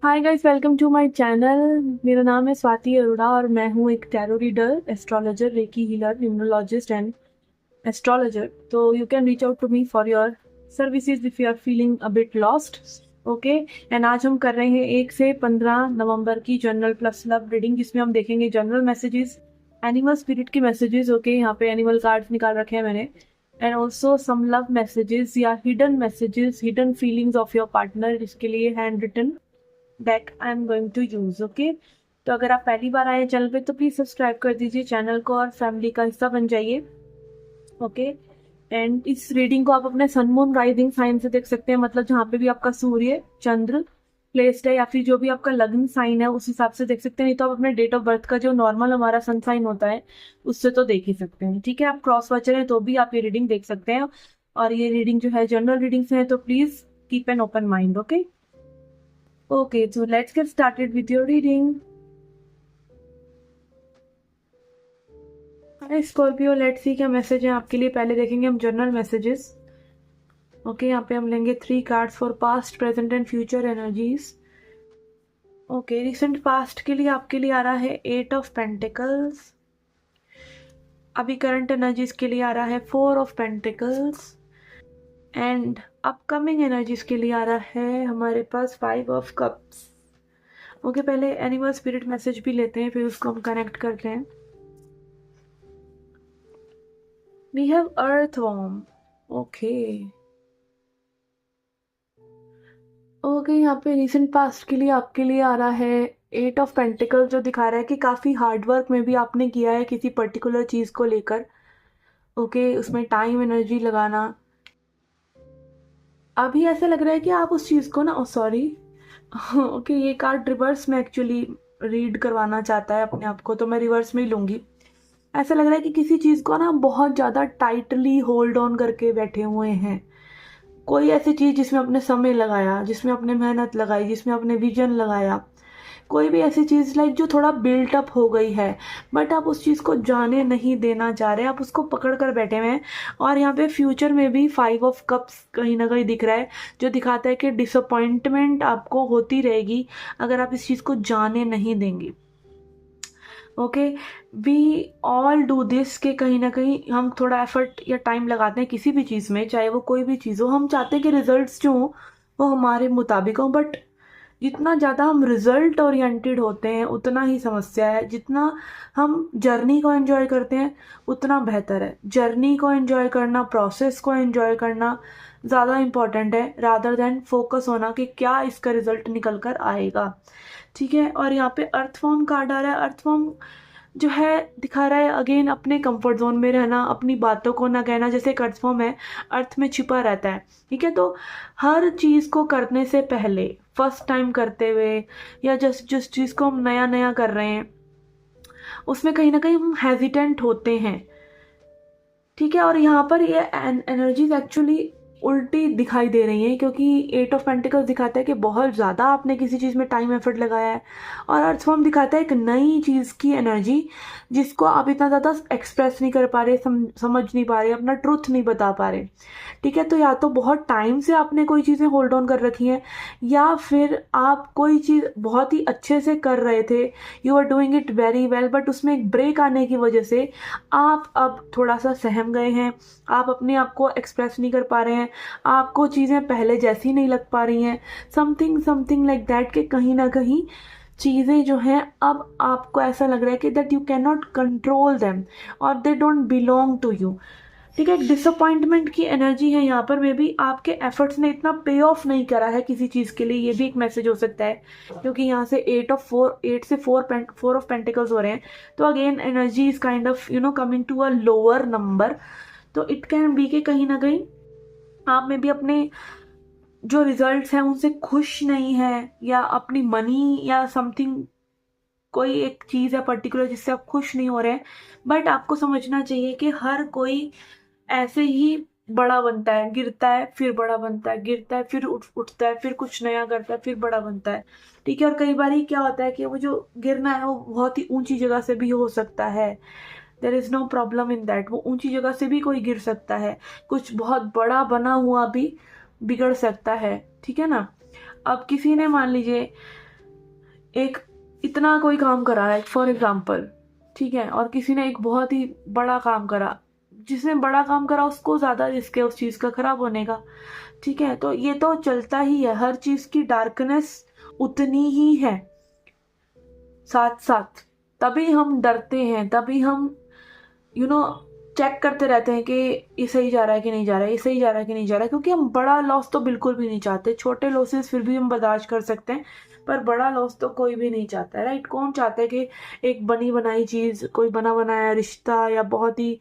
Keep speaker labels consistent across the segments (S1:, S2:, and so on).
S1: Hi guys, welcome to my channel. मेरा नाम है स्वाति अरोड़ा और मैं हूँ एक tarot reader, astrologer, reiki healer, numerologist and astrologer. तो you can reach out to me for your services if you are feeling a bit lost. Okay, and आज हम कर रहे हैं 1 से 15 नवंबर की जनरल प्लस लव रीडिंग, जिसमें हम देखेंगे जनरल मैसेजेस, एनिमल स्पिरिट की मैसेजेस। ओके, यहाँ पे एनिमल कार्ड्स निकाल रखे हैं मैंने, and also some love messages या hidden messages, hidden feelings of your partner, जिसके लिए handwritten deck I am going to use. Okay, तो अगर आप पहली बार आए चैनल पे तो प्लीज सब्सक्राइब कर दीजिए चैनल को और फैमिली का हिस्सा बन जाइए। ओके, एंड इस रीडिंग को आप अपने सन मून राइजिंग साइन से देख सकते हैं, मतलब जहाँ पे भी आपका सूर्य चंद्र प्लेस्ड है या फिर जो भी आपका लग्न साइन है उस हिसाब से देख सकते हैं। नहीं तो आप अपने डेट ऑफ बर्थ का जो नॉर्मल हमारा सन साइन होता है उससे तो देख ही सकते हैं। ठीक है, आप क्रॉस वॉचर हैं तो भी आप ये रीडिंग देख सकते हैं, और ये रीडिंग जो है जनरल रीडिंग्स है, तो please keep an open mind. Okay, Okay, so let's get started with your reading. Hi Scorpio, let's see क्या मैसेज है आपके लिए। पहले देखेंगे हम जनरल मैसेजेस। ओके, यहाँ पे हम लेंगे 3 cards for past, present and future energies. Okay, recent past के लिए आपके लिए आ रहा है 8 ऑफ पेंटिकल्स। अभी करंट एनर्जीज के लिए आ रहा है 4 of pentacles, and upcoming energies के लिए आ रहा है हमारे पास 5 ऑफ कप्स। ओके, पहले एनिमल स्पिरिट मैसेज भी लेते हैं, फिर उसको हम कनेक्ट करते हैं। We have earthworm. Okay. Okay, यहाँ पे रिसेंट पास्ट के लिए आपके लिए आ रहा है 8 ऑफ पेंटिकल, जो दिखा रहा है कि काफ़ी हार्डवर्क में भी आपने किया है किसी पर्टिकुलर चीज़ को लेकर। ओके, उसमें टाइम एनर्जी लगाना। अभी ऐसा लग रहा है कि आप उस चीज़ को ना, सॉरी ओके, ये कार्ड रिवर्स में एक्चुअली रीड करवाना चाहता है अपने आप को, तो मैं रिवर्स में ही लूँगी। ऐसा लग रहा है कि किसी चीज़ को ना बहुत ज़्यादा टाइटली होल्ड ऑन करके बैठे हुए हैं। कोई ऐसी चीज़ जिसमें आपने समय लगाया, जिसमें आपने मेहनत लगाई, जिसमें आपने विजन लगाया, कोई भी ऐसी चीज़ लाइक जो थोड़ा बिल्ट अप हो गई है, बट आप उस चीज़ को जाने नहीं देना चाह रहे, आप उसको पकड़ कर बैठे हुए हैं। और यहाँ पे फ्यूचर में भी 5 ऑफ कप्स कहीं ना कहीं दिख रहा है, जो दिखाता है कि डिसअपॉइंटमेंट आपको होती रहेगी अगर आप इस चीज़ को जाने नहीं देंगे। Okay, we all do this, के कहीं ना कहीं हम थोड़ा एफर्ट या टाइम लगाते हैं किसी भी चीज़ में, चाहे वो कोई भी चीज़ हो। हम चाहते हैं कि रिजल्ट्स जो हो वो हमारे मुताबिक हो, बट जितना ज़्यादा हम रिजल्ट ओरिएंटेड होते हैं उतना ही समस्या है। जितना हम जर्नी को एंजॉय करते हैं उतना बेहतर है। जर्नी को एंजॉय करना, प्रोसेस को एंजॉय करना ज़्यादा इम्पॉर्टेंट है, रादर देन फोकस होना कि क्या इसका रिजल्ट निकल कर आएगा। ठीक है, और यहाँ पे अर्थफॉर्म कार्ड आ रहा है। अर्थफॉर्म जो है दिखा रहा है अगेन अपने कंफर्ट जोन में रहना, अपनी बातों को ना कहना। जैसे एक अर्थफॉर्म है, अर्थ में छिपा रहता है। ठीक है, तो हर चीज़ को करने से पहले, फर्स्ट टाइम करते हुए या जिस चीज़ को हम नया नया कर रहे हैं उसमें कहीं ना कहीं हम हेजिटेंट होते हैं। ठीक है, और यहाँ पर ये एनर्जीज एक्चुअली उल्टी दिखाई दे रही हैं, क्योंकि 8 ऑफ पेंटिकल्स दिखाता है कि बहुत ज़्यादा आपने किसी चीज़ में टाइम एफर्ट लगाया है, और अर्थफॉर्म दिखाता है एक नई चीज़ की एनर्जी जिसको आप इतना ज़्यादा एक्सप्रेस नहीं कर पा रहे, समझ नहीं पा रहे, अपना ट्रुथ नहीं बता पा रहे। ठीक है, तो या तो बहुत टाइम से आपने कोई चीज़ें होल्ड ऑन कर रखी हैं, या फिर आप कोई चीज़ बहुत ही अच्छे से कर रहे थे, you are doing it very well, but उसमें एक ब्रेक आने की वजह से आप अब थोड़ा सा सहम गए हैं। आप अपने आप को एक्सप्रेस नहीं कर पा रहे हैं, आपको चीज़ें पहले जैसी नहीं लग पा रही हैं, समथिंग लाइक दैट, के कहीं ना कहीं चीज़ें जो हैं अब आपको ऐसा लग रहा है कि that you can not control them और they don't belong to you. ठीक है, एक डिसअपॉइंटमेंट की एनर्जी है यहाँ पर। मे बी आपके एफर्ट्स ने इतना पे ऑफ नहीं करा है किसी चीज़ के लिए, ये भी एक मैसेज हो सकता है, क्योंकि यहाँ से 8 से 4 ऑफ पेंटिकल्स हो रहे हैं। तो again energy is kind of coming to a lower number. तो इट कैन बी के कहीं ना कहीं आप में भी अपने जो रिजल्ट्स हैं उनसे खुश नहीं है, या अपनी मनी या समथिंग, कोई एक चीज़ है पर्टिकुलर जिससे आप खुश नहीं हो रहे हैं। बट आपको समझना चाहिए कि हर कोई ऐसे ही बड़ा बनता है, गिरता है फिर बड़ा बनता है, गिरता है फिर उठता है, फिर कुछ नया करता है, फिर बड़ा बनता है। ठीक है, और कई बार क्या होता है कि वो जो गिरना है वो बहुत ही ऊंची जगह से भी हो सकता है। There is no problem in that, वो ऊंची जगह से भी कोई गिर सकता है, कुछ बहुत बड़ा बना हुआ भी बिगड़ सकता है। ठीक है ना, अब किसी ने मान लीजिए एक इतना कोई काम करा है फॉर एग्जाम्पल, ठीक है, और किसी ने एक बहुत ही बड़ा काम करा, जिसने बड़ा काम करा उसको ज़्यादा रिस्क है उस चीज़ का खराब होने का, ठीक है। तो ये तो चलता ही है, हर चीज़ की डार्कनेस उतनी ही है साथ साथ। तभी हम डरते हैं, तभी हम यू नो चेक करते रहते हैं कि ये सही जा रहा है कि नहीं जा रहा है, ये सही जा रहा है कि नहीं जा रहा है, क्योंकि हम बड़ा लॉस तो बिल्कुल भी नहीं चाहते। छोटे लॉसेस फिर भी हम बर्दाश्त कर सकते हैं, पर बड़ा लॉस तो कोई भी नहीं चाहता है, राइट। कौन चाहता है कि एक बनी बनाई चीज़, कोई बना बनाया रिश्ता, या बहुत ही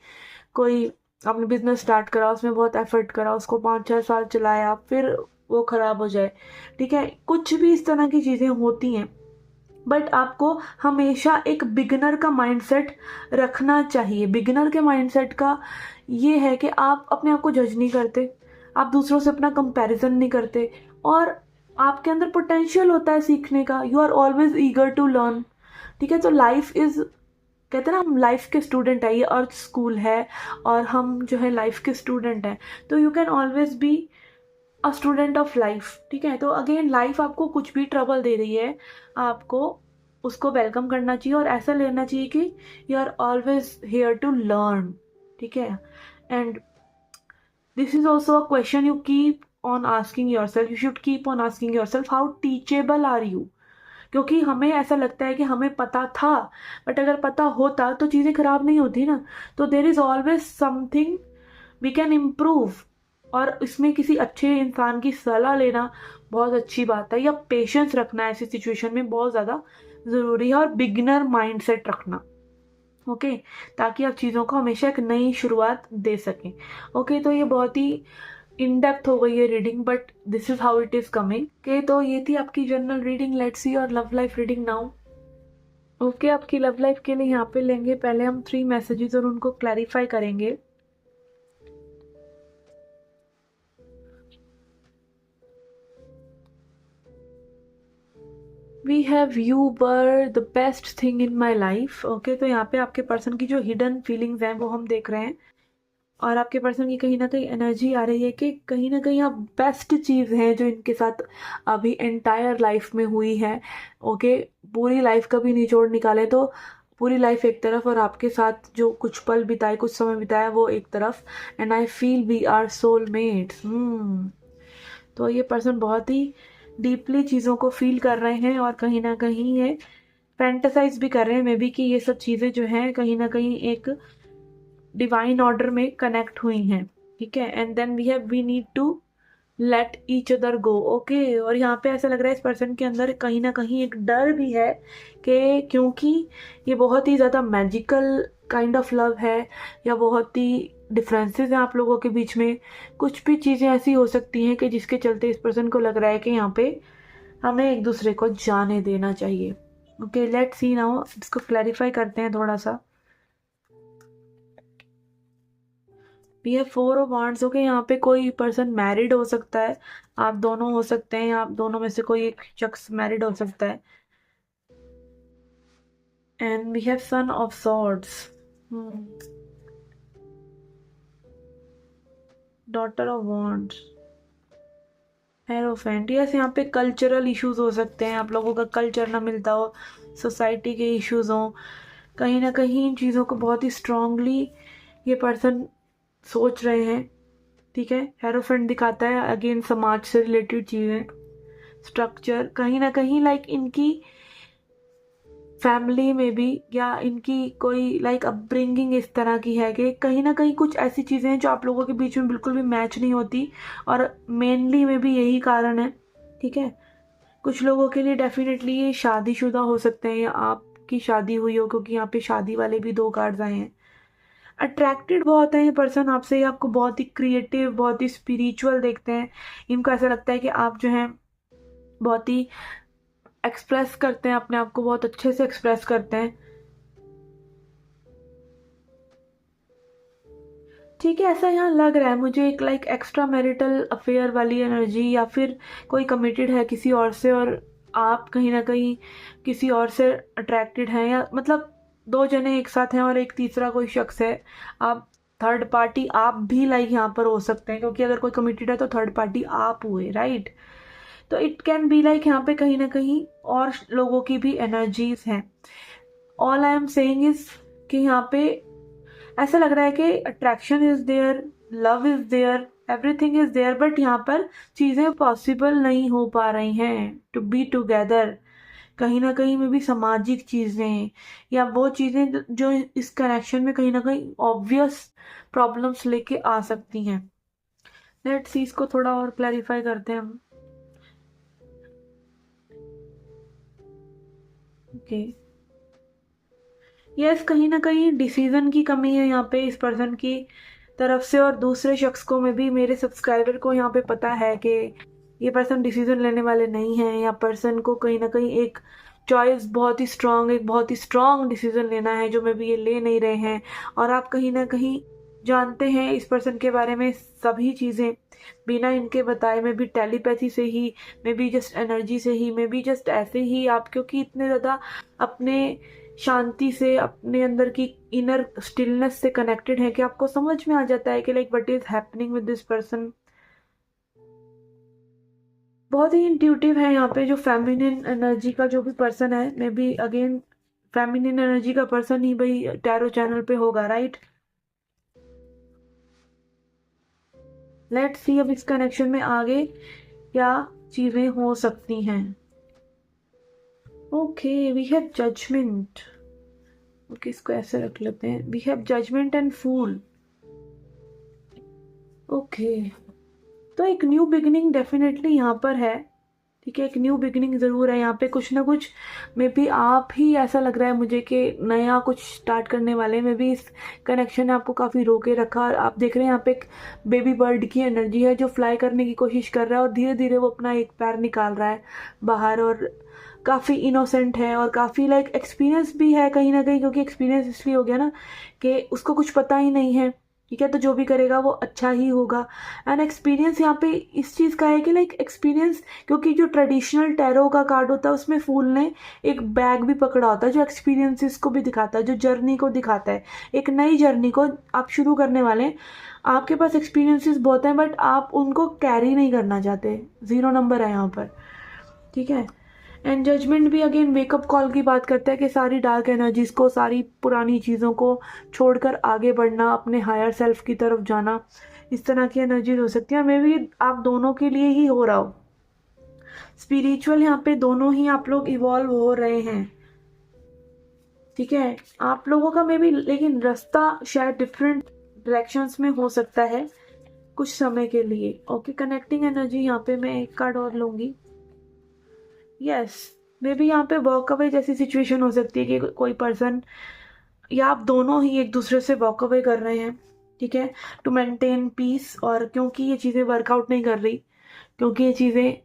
S1: कोई आपने बिजनेस स्टार्ट करा, उसमें बहुत एफर्ट करा, उसको 5-6 साल चलाया, फिर वो खराब हो जाए, ठीक है। कुछ भी इस तरह की चीज़ें होती हैं, बट आपको हमेशा एक बिगिनर का माइंडसेट रखना चाहिए। बिगिनर के माइंडसेट का ये है कि आप अपने आप को जज नहीं करते, आप दूसरों से अपना कंपैरिजन नहीं करते, और आपके अंदर पोटेंशियल होता है सीखने का। You are always eager to learn, ठीक है। तो लाइफ इज, कहते हैं ना, हम लाइफ के स्टूडेंट है, ये अर्थ स्कूल है और हम जो है लाइफ के स्टूडेंट हैं। तो you can always be a student of life, ठीक है। तो अगेन लाइफ आपको कुछ भी ट्रबल दे रही है, आपको उसको वेलकम करना चाहिए और ऐसा लेना चाहिए कि you are always here to learn, ठीक है। And this is also a question you keep on asking yourself, you should keep on asking yourself, how teachable are you. क्योंकि हमें ऐसा लगता है कि हमें पता था, बट अगर पता होता तो चीज़ें खराब नहीं होती ना। तो there is always something we can improve, और इसमें किसी अच्छे इंसान की सलाह लेना बहुत अच्छी बात है, या पेशेंस रखना ऐसी सिचुएशन में बहुत ज़्यादा ज़रूरी है, और बिगिनर माइंडसेट रखना, ओके, ताकि आप चीज़ों को हमेशा एक नई शुरुआत दे सकें। ओके, तो ये बहुत ही इन डेप्थ हो गई है reading, but this is how it is coming. Okay, तो ये थी आपकी जनरल रीडिंग। लेट्स सी और love life reading now. Okay, आपकी लव लाइफ के लिए यहाँ पे लेंगे पहले हम 3 मैसेजेस और उनको क्लैरिफाई करेंगे। We have you were the best thing in my life. Okay, तो यहाँ पे आपके पर्सन की जो हिडन फीलिंग्स हैं वो हम देख रहे हैं, और आपके पर्सन की कहीं ना कहीं एनर्जी आ रही है कि कहीं ना कहीं आप बेस्ट चीज़ हैं जो इनके साथ अभी एंटायर लाइफ में हुई है। ओके, पूरी लाइफ का भी निचोड़ निकाले तो पूरी लाइफ एक तरफ, और आपके साथ जो कुछ पल बिताए, कुछ समय बिताया, वो एक तरफ। And I feel we are soulmates. तो ये पर्सन बहुत ही डीपली चीज़ों को फील कर रहे हैं, और कहीं ना कहीं ये फैंटेसाइज भी कर रहे हैं मे बी कि ये सब चीज़ें जो हैं कहीं ना कहीं एक डिवाइन ऑर्डर में कनेक्ट हुई हैं, ठीक है। And then we need to let each other go. Okay, और यहाँ पे ऐसा लग रहा है इस पर्सन के अंदर कहीं ना कहीं एक डर भी है कि क्योंकि ये बहुत ही ज़्यादा मैजिकल काइंड ऑफ लव है, या बहुत ही डिफरेंसेस हैं आप लोगों के बीच में, कुछ भी चीज़ें ऐसी हो सकती हैं कि जिसके चलते इस पर्सन को लग रहा है कि यहाँ पे हमें एक दूसरे को जाने देना चाहिए। ओके, लेट्स सी नाउ, इसको क्लैरिफाई करते हैं थोड़ा सा। We have 4 of wands. Okay, यहाँ पे कोई पर्सन मैरिड हो सकता है, आप दोनों हो सकते हैं, या आप दोनों में से कोई एक शख्स मैरिड हो सकता है। And we have son of swords, daughter of wands, hierophant. Yes, यहाँ पे कल्चरल इश्यूज हो सकते हैं, आप लोगों का कल्चर ना मिलता हो, सोसाइटी के इश्यूज हों, कहीं ना कहीं इन चीज़ों को बहुत ही स्ट्रांगली ये पर्सन सोच रहे हैं, ठीक है। हेरोफेंट दिखाता है अगेन समाज से रिलेटेड चीज़ें, स्ट्रक्चर, कहीं ना कहीं लाइक इनकी फैमिली में भी, या इनकी कोई लाइक अपब्रिंगिंग इस तरह की है कि कहीं ना कहीं कुछ ऐसी चीज़ें हैं जो आप लोगों के बीच में बिल्कुल भी मैच नहीं होती, और मेनली में भी यही कारण है, ठीक है। कुछ लोगों के लिए डेफिनेटली ये शादीशुदा हो सकते हैं, या आपकी शादी हुई हो, क्योंकि यहाँ पे शादी वाले भी 2 कार्ड्स आए हैं। अट्रैक्टेड बहुत है ये पर्सन आपसे, ये आपको बहुत ही क्रिएटिव, बहुत ही स्पिरिचुअल देखते हैं। इनको ऐसा लगता है कि आप जो हैं बहुत ही एक्सप्रेस करते हैं अपने आप को, बहुत अच्छे से एक्सप्रेस करते हैं, ठीक है। ऐसा यहाँ लग रहा है मुझे एक लाइक एक्स्ट्रा मैरिटल अफेयर वाली एनर्जी, या फिर कोई कमिटेड है किसी और से, और आप कहीं ना कहीं किसी और से अट्रैक्टेड हैं, या मतलब 2 जने एक साथ हैं और एक तीसरा कोई शख्स है, आप थर्ड पार्टी आप भी लाइक यहाँ पर हो सकते हैं, क्योंकि अगर कोई कमिटेड है तो थर्ड पार्टी आप हुए, राइट। तो इट कैन बी लाइक यहाँ पे कहीं ना कहीं और लोगों की भी एनर्जीज हैं। All I am saying is कि यहाँ पे ऐसा लग रहा है कि attraction is there, love is there, everything is there, but यहाँ पर चीज़ें पॉसिबल नहीं हो पा रही हैं टू बी टुगेदर। कहीं ना कहीं में भी सामाजिक चीज़ें या वो चीज़ें जो इस कनेक्शन में कहीं ना कहीं ऑब्वियस प्रॉब्लम्स लेके आ सकती हैं। लेट्स सी, इसको थोड़ा और क्लैरिफाई करते हैं हम। ओके, यस, कहीं ना कहीं डिसीजन की कमी है यहाँ पे इस पर्सन की तरफ से, और दूसरे शख्स को में भी, मेरे सब्सक्राइबर को यहाँ पे पता है कि ये पर्सन डिसीजन लेने वाले नहीं हैं, या पर्सन को कहीं ना कहीं एक चॉइस बहुत ही स्ट्रांग, एक बहुत ही स्ट्रांग डिसीजन लेना है जो में भी ये ले नहीं रहे हैं। और आप कहीं ना कहीं जानते हैं इस पर्सन के बारे में सभी चीज़ें बिना इनके बताए, में भी टेलीपैथी से ही, में भी जस्ट एनर्जी से ही, में भी जस्ट ऐसे ही आप, क्योंकि इतने ज़्यादा अपने शांति से, अपने अंदर की इनर स्टिलनेस से कनेक्टेड है कि आपको समझ में आ जाता है कि like what is happening with this person. बहुत ही इंट्यूटिव है यहाँ पे। जो फेमिनिन एनर्जी का जो भी पर्सन है, may be again feminine energy का पर्सन ही भाई टैरो चैनल पे होगा, राइट। लेट्स सी अब इस कनेक्शन में आगे क्या चीजें हो सकती हैं। Okay, we have judgement. Okay, इसको ऐसे रख लेते हैं, we have judgement and fool. Okay, तो एक न्यू बिगिनिंग डेफिनेटली यहाँ पर है, ठीक है, एक न्यू बिगिनिंग ज़रूर है यहाँ पे। कुछ ना कुछ मे बी आप ही, ऐसा लग रहा है मुझे कि नया कुछ स्टार्ट करने वाले में भी इस कनेक्शन ने आपको काफ़ी रोके रखा। और आप देख रहे हैं यहाँ पे एक बेबी बर्ड की एनर्जी है जो फ्लाई करने की कोशिश कर रहा है, और धीरे धीरे वो अपना एक पैर निकाल रहा है बाहर, और काफ़ी इनोसेंट है और काफ़ी लाइक एक्सपीरियंस भी है कहीं ना कहीं, क्योंकि एक्सपीरियंस इसलिए हो गया ना कि उसको कुछ पता ही नहीं है, ठीक है, तो जो भी करेगा वो अच्छा ही होगा। एंड एक्सपीरियंस यहाँ पे इस चीज़ का है कि लाइक एक्सपीरियंस, क्योंकि जो ट्रेडिशनल टैरो का कार्ड होता है उसमें फूल ने एक बैग भी पकड़ा होता है जो एक्सपीरियंसेस को भी दिखाता है, जो जर्नी को दिखाता है, एक नई जर्नी को आप शुरू करने वाले हैं। आपके पास एक्सपीरियंसेस बहुत हैं बट आप उनको कैरी नहीं करना चाहते, 0 नंबर है यहाँ पर, ठीक है। एंड जजमेंट भी अगेन वेकअप कॉल की बात करता है कि सारी डार्क एनर्जीज को, सारी पुरानी चीज़ों को छोड़कर आगे बढ़ना, अपने हायर सेल्फ की तरफ जाना, इस तरह की एनर्जीज हो सकती है। मे बी आप दोनों के लिए ही हो रहा हो, स्पिरिचुअल यहाँ पे दोनों ही आप लोग इवॉल्व हो रहे हैं, ठीक है। आप लोगों का मे बी लेकिन रास्ता शायद डिफरेंट डायरेक्शंस में हो सकता है कुछ समय के लिए। ओके, कनेक्टिंग एनर्जी यहाँ पे मैं एक कार्ड और लूंगी। यस, मे बी यहाँ पे वॉक अवे जैसी सिचुएशन हो सकती है कि कोई पर्सन या आप दोनों ही एक दूसरे से वॉक अवे कर रहे हैं, ठीक है, टू मेंटेन पीस। और क्योंकि ये चीज़ें वर्कआउट नहीं कर रही, क्योंकि ये चीज़ें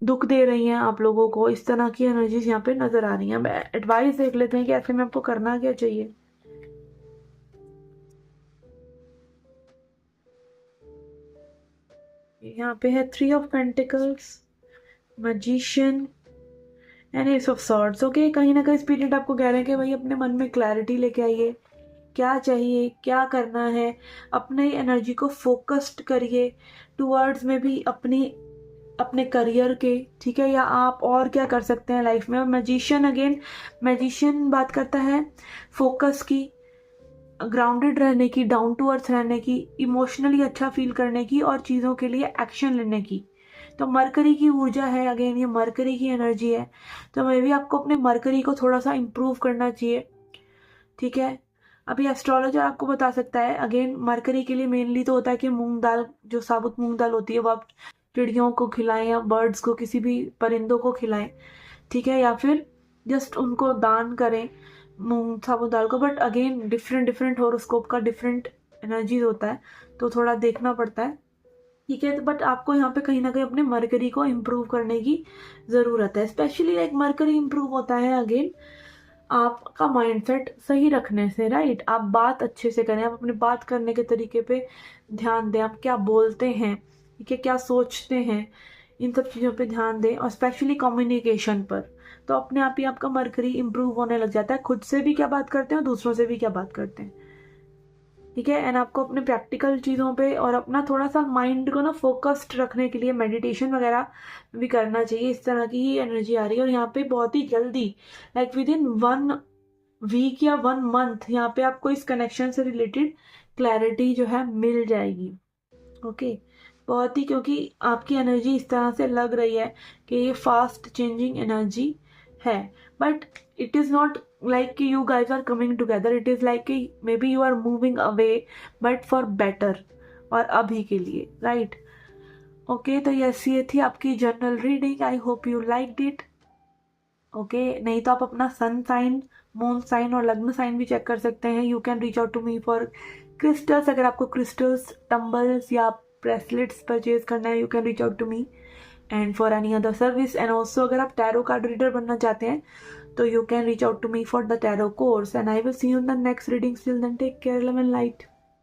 S1: दुख दे रही हैं आप लोगों को, इस तरह की एनर्जीज यहाँ पे नजर आ रही हैं। मैं एडवाइस देख लेते हैं कि ऐसे में आपको करना क्या चाहिए। यहाँ पे है 3 of pentacles, magician and S of swords. Okay, कहीं ना कहीं स्पिरिट आपको कह रहे हैं कि भाई अपने मन में क्लैरिटी लेके आइए, क्या चाहिए, क्या करना है, अपने एनर्जी को फोकस्ड करिए टूवर्ड्स में भी अपने करियर के, ठीक है, या आप और क्या कर सकते हैं लाइफ में। और मैजिशियन, अगेन मैजिशियन बात करता है फोकस की, ग्राउंडेड रहने की, डाउन टू अर्थ रहने की, इमोशनली अच्छा फील करने की, और चीज़ों के लिए एक्शन लेने की। तो मरकरी की ऊर्जा है, अगेन ये मरकरी की एनर्जी है, तो मे भी आपको अपने मरकरी को थोड़ा सा इम्प्रूव करना चाहिए, ठीक है। अभी एस्ट्रोलॉजर आपको बता सकता है, अगेन मरकरी के लिए मेनली तो होता है कि मूंग दाल, जो साबुत मूंग दाल होती है वो आप चिड़ियों को खिलाएं या बर्ड्स को, किसी भी परिंदों को खिलाएं, ठीक है, या फिर जस्ट उनको दान करें मूंग साबुत दाल को। But again different different horoscope का डिफरेंट एनर्जीज होता है, तो थोड़ा देखना पड़ता है, ठीक है। बट आपको यहाँ पे कहीं ना कहीं अपने मरकरी को इम्प्रूव करने की ज़रूरत है। स्पेशली लाइक मरकरी इम्प्रूव होता है अगेन आपका माइंडसेट सही रखने से, राइट। आप बात अच्छे से करें, आप अपने बात करने के तरीके पे ध्यान दें, आप क्या बोलते हैं, ठीक है, क्या सोचते हैं, इन सब चीज़ों पे ध्यान दें, और स्पेशली कम्युनिकेशन पर। तो अपने आप ही आपका मरकरी इम्प्रूव होने लग जाता है, खुद से भी क्या बात करते हैं और दूसरों से भी क्या बात करते हैं। ठीक है। एंड आपको अपने प्रैक्टिकल चीज़ों पे और अपना थोड़ा सा माइंड को ना फोकस्ड रखने के लिए मेडिटेशन वगैरह भी करना चाहिए। इस तरह की ही एनर्जी आ रही है। और यहाँ पे बहुत ही जल्दी, लाइक विद इन 1 वीक या 1 मंथ, यहाँ पे आपको इस कनेक्शन से रिलेटेड क्लैरिटी जो है मिल जाएगी। ओके, बहुत ही, क्योंकि आपकी एनर्जी इस तरह से लग रही है कि ये फास्ट चेंजिंग एनर्जी है। But it is not like कि you guys are coming together, it is like कि maybe you are moving away but for better, और अभी के लिए, राइट। ओके, तो यस, ये थी आपकी general reading. I hope you liked it. Okay, नहीं तो आप अपना सन साइन, मून साइन और लग्न साइन भी चेक कर सकते हैं। You can reach out to me for crystals. अगर आपको क्रिस्टल्स, टम्बल्स या ब्रेसलेट्स परचेज करना है, you can reach out to me and for any other service. And also अगर आप टैरो कार्ड रीडर बनना चाहते हैं तो you can reach out to me for the tarot course, and I will see you in the next reading. Till then, take care, love and light.